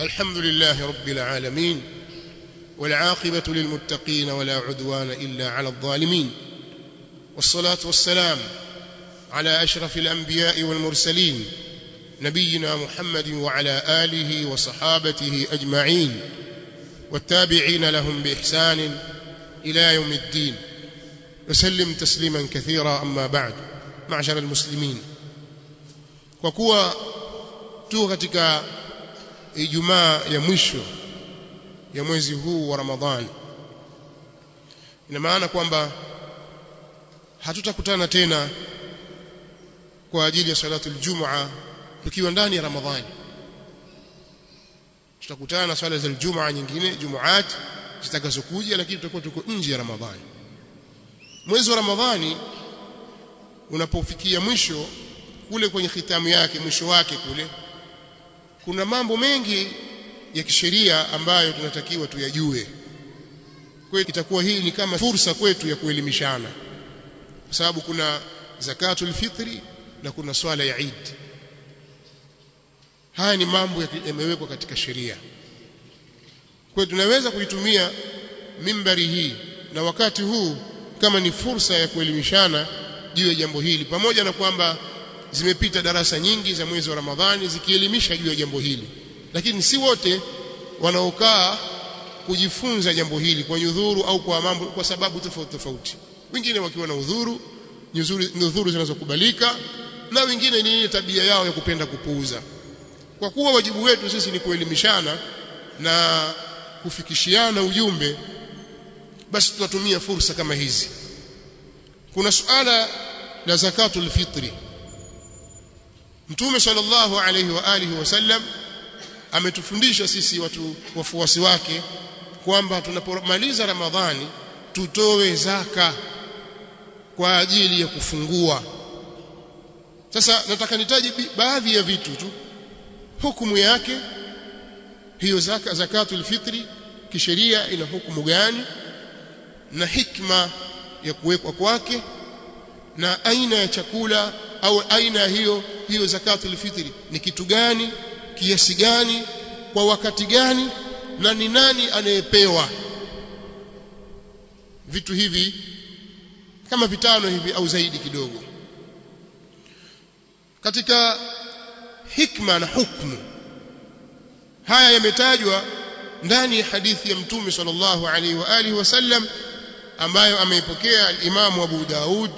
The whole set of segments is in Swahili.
الحمد لله رب العالمين والعاقبة للمتقين ولا عدوان إلا على الظالمين والصلاة والسلام على أشرف الأنبياء والمرسلين نبينا محمد وعلى آله وصحابته أجمعين والتابعين لهم بإحسان إلى يوم الدين وسلم تسليما كثيرا. أما بعد، معشر المسلمين، kwa kuwa tu katika Ijumaa ya mwisho ya mwezi huu wa Ramadhani, ina maana kwamba hatutakutana tena kwa ajili ya salatu al-Jum'a tukiwa ndani ya Ramadhani. Tutakutana na swala za al-Jum'a nyingine, Jumu'at zitakazokuja, lakini tutakuwa tuko nje ya Ramadhani. Mwezi wa Ramadhani unapofikia mwisho kule, kwenye khitamu yake, mwisho wake kule, kuna mambo mengi ya kisheria ambayo tunatakiwa tuyajue. Kwa hiyo itakuwa hii ni kama fursa kwetu ya kuelimishana, kwa sababu kuna zakatul fitri na kuna swala ya Eid. Haya ni mambo yamewekwa katika sheria. Kwa hiyo tunaweza kuitumia mimbari hii na wakati huu kama ni fursa ya kuelimishana juu ya jambo hili, pamoja na kwamba zimepita darasa nyingi za mwezi wa Ramadhani zikielimisha juu ya jambo hili, lakini si wote wanaokaa kujifunza jambo hili kwa udhuru au kwa mambo, kwa sababu tofauti tofauti. Wengine wakiwa na udhuru zinazokubalika, na wengine ni tabia yao ya kupenda kupuuza. Kwa kuwa wajibu wetu sisi ni kuelimishana na kufikishiana ujumbe, basi tunatumia fursa kama hizi. Kuna suala la zakatul fitri. Mtume sallallahu alayhi wa alihi wasallam ametufundisha sisi watu wafuasi wake kwamba tunapomaliza Ramadhani tutoe zaka kwa ajili ya kufungua. Sasa nataka nitaje baadhi ya vitu tu, hukumu yake hiyo zakatul fitri kisheria ina hukumu gani, na hikma ya kuwekwa kwake, na aina ya chakula au aina hiyo zakatul fitri ni kitu gani, kiasi gani, kwa wakati gani, na ni nani anayepewa. Vitu hivi kama vitano hivi au zaidi kidogo. Katika hikma na hukumu haya yametajwa ndani ya hadithi ya Mtume sallallahu alaihi wa alihi wasallam ambayo ameipokea al-Imam Abu Daud,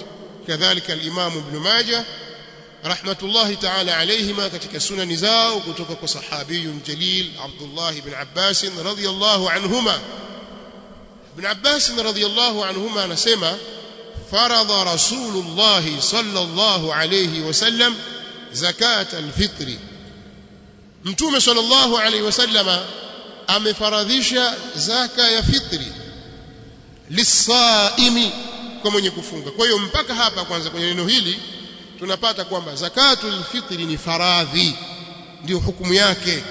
kadhalika al-Imam Ibn Majah rahmatullahi ta'ala alayhima katika sunani zao, kutoka kwa sahabiyun jalil Abdullah ibn Abbas radhiyallahu anhuma. Ibn Abbas radhiyallahu anhuma anasema, faradha Rasulullah sallallahu alayhi wasallam zakat al-fitri, Mtume sallallahu alayhi wasallam amefaradhisha zaka ya fitri lisaimi, kwa mwenye kufunga. Kwa hiyo mpaka hapa kwanza kwenye neno hili tunapata kwamba zakatul fitri ni faradhi, ndio hukumu yake,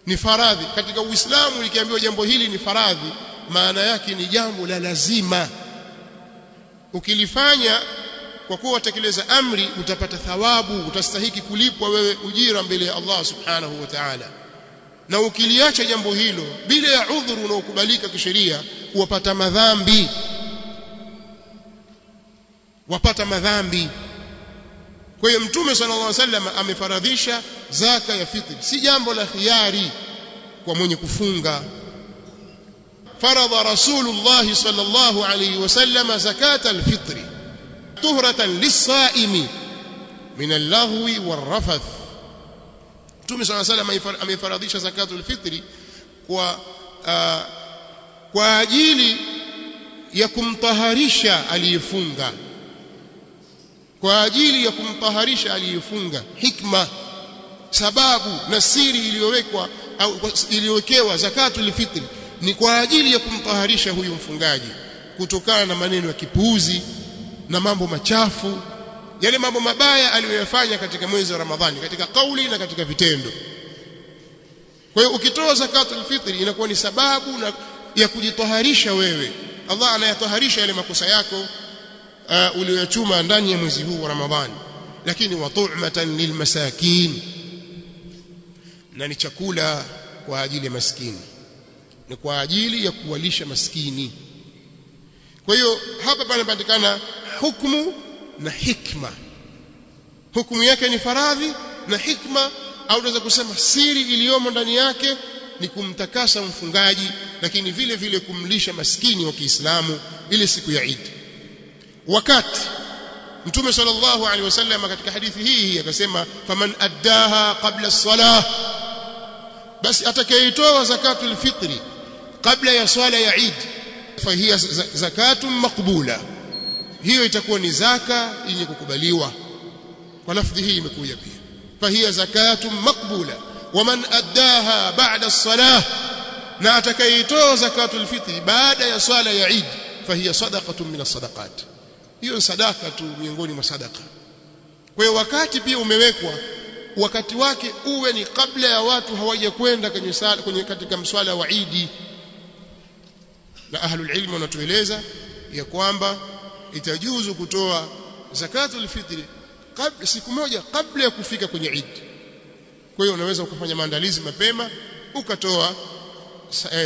ni faradhi katika Uislamu. Likiambiwa jambo hili ni faradhi, maana yake ni jambo la lazima. Ukilifanya kwa kuwa utekeleza amri, utapata thawabu, utastahiki kulipwa wewe ujira mbele ya Allah subhanahu wa ta'ala. Na ukiliacha jambo hilo bila ya udhuru unaokubalika kisheria, wapata madhambi. Kwa hiyo Mtume sallallahu alaihi wasallam amefaradhisha zaka ya fitri, si jambo la khiari kwa mwenye kufunga. Faradha Rasulullah sallallahu alaihi wasallam zakata al-fitri tuhratan lis-saimi min al-laghwi war-rafath. Mtume sallallahu alaihi wasallam amefaradhisha zakatul fitri kwa ajili ya kumtaharisha aliyefunga, kwa ajili ya kumtaharisha aliyefunga. Hikma, sababu na siri iliyowekwa au iliyowekewa zakatul fitri ni kwa ajili ya kumtaharisha huyu mfungaji kutokana na maneno ya kipuuzi na mambo machafu, yale mambo mabaya aliyoyafanya katika mwezi wa Ramadhani, katika kauli na katika vitendo. Kwa hiyo ukitoa zakatul fitri inakuwa ni sababu ya kujitaharisha wewe. Allah anayataharisha yale makosa yako uliyochuma ndani ya mwezi huu wa Ramadhani. Lakini wa tu'matan lilmasakin, na ni chakula kwa ajili ya maskini, ni kwa ajili ya kuwalisha maskini. Kwa hiyo hapa panapatikana hukumu na hikma. Hukumu yake ni faradhi, na hikma au tunaweza kusema siri iliyomo ndani yake ni kumtakasa mfungaji, lakini vile vile kumlisha maskini wa Kiislamu ile siku ya Eid. Wakati Mtume sallallahu alaihi wasallam katika hadithi hii akasema, faman addaha qabla as-salah, basi atakayetoa zakatul fitri kabla ya swala ya Eid, fa hiya zakatun maqbula, hiyo itakuwa ni zaka yenye kukubaliwa. Kwa lafdhi hii imekuja pia, fa hiya zakatun maqbula. Waman addaha ba'da as-salah, na atakayetoa zakatul fitri baada ya swala ya Eid, fa hiya sadaqatun min as-sadaqat, hiyo sadaka tu miongoni mwa sadaka. Kwa hiyo wakati pia umewekwa, wakati wake uwe ni kabla ya watu hawajakwenda kwenye katika mswala wa Eid. Na ahlul ilm wanatueleza ya kwamba itajuzu kutoa zakatul fitri siku moja kabla ya kufika kwenye Eid. Kwa hiyo unaweza ukafanya maandalizi mapema ukatoa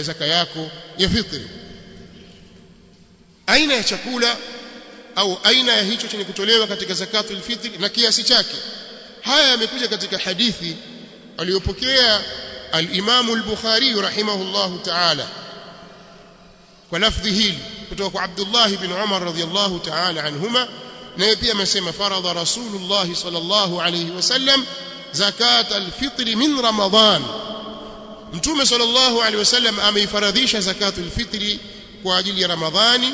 zaka yako ya fitri. Aina ya chakula au aina ya hicho chenye kutolewa katika zakatul fitri na kiasi chake, haya yamekuja katika hadithi aliyopokea al-Imam al-Bukhari rahimahullahu ta'ala kwa lafdhi hili kutoka kwa Abdullah ibn Umar radhiyallahu ta'ala anhuma, naye pia amesema faradha Rasulullah sallallahu alayhi wasallam zakat al-fitri min Ramadan, Mtume sallallahu alayhi wasallam ameifaradhisha zakatul fitri kwa ajili ya Ramadhani,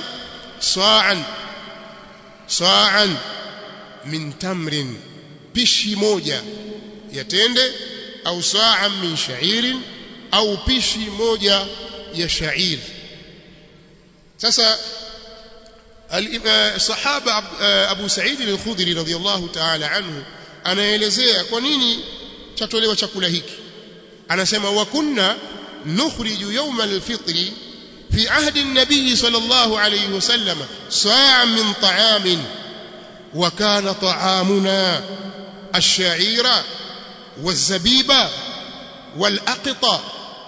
sa'an min tamrin, pishi moja ya tende, au sa'an min sha'irin, au pishi moja ya sha'ir. Sasa sahaba Abu Sa'id al-Khudri radhiyallahu ta'ala anhu anaelezea kwa nini chatolewa chakula hiki. Anasema, wa kunna nukhriju yawm al-fitri في عهد النبي صلى الله عليه وسلم صاعا من طعام، وكان طعامنا الشعير والزبيب والأقط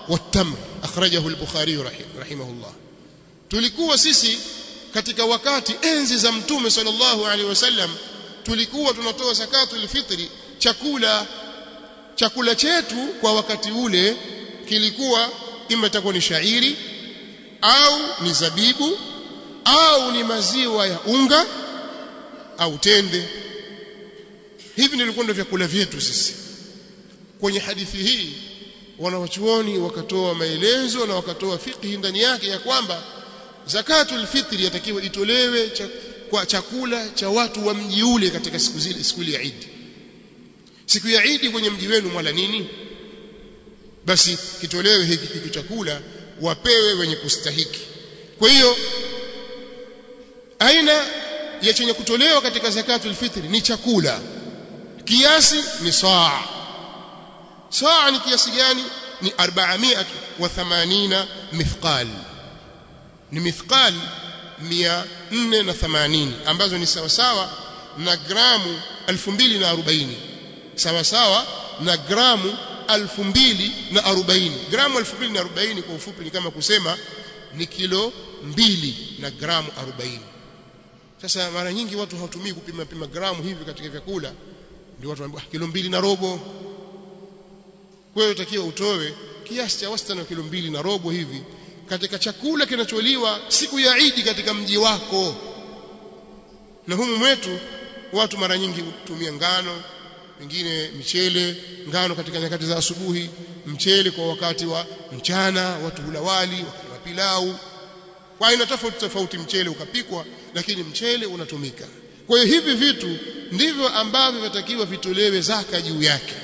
والتمر، أخرجه البخاري رحمه الله. tulikuwa sisi katika wakati enzi za Mtume sallallahu alaihi wasallam tulikuwa tunatoa zakatul fitri, chakula chetu kwa wakati ule kilikuwa imetakuwa ni shairi au ni zabibu au ni maziwa ya unga au tende. Hivi ndivyo ndio vyakula vyetu sisi. Kwenye hadithi hii wanawachuoni wakatoa maelezo na wakatoa fiqhi ndani yake ya kwamba zakatul fitri yatakiwa itolewe kwa chakula cha watu wa mji ule katika siku ya Eid. Siku ya Eid kwenye mji wenu mwala nini? Basi kitolewe hiki chakula wapewe wenye kustahiki. Kwa hiyo aina ya chenye kutolewa katika zakatul fitri ni chakula, kiasi ni saa. Saa ni kiasi gani? Ni 480 mithqal, ni mithqal 480 ambazo ni sawa sawa na gramu 2040, sawa sawa na gramu 2040. Gramu 2040 kwa ufupi ni kama kusema ni kilo 2 na gramu 40. Sasa mara nyingi watu hawatumii kupima gramu hivi katika vyakula, ndio watu wanaambia kilo 2 na robo. Kwa hiyo utakiwa utoe kiasi cha wastani wa kilo 2 na robo hivi katika chakula kinacholiwa siku ya Eid katika mji wako. Na humu mwetu watu mara nyingi hutumia ngano, wengine michele, ngano katika nyakati za asubuhi, mchele kwa wakati wa mchana, watu hula wali, wakati pilau. Kwa aina tofauti mchele ukapikwa, lakini mchele unatumika. Kwa hiyo hivi vitu ndivyo ambavyo vinatakiwa vitolewe zaka juu yake.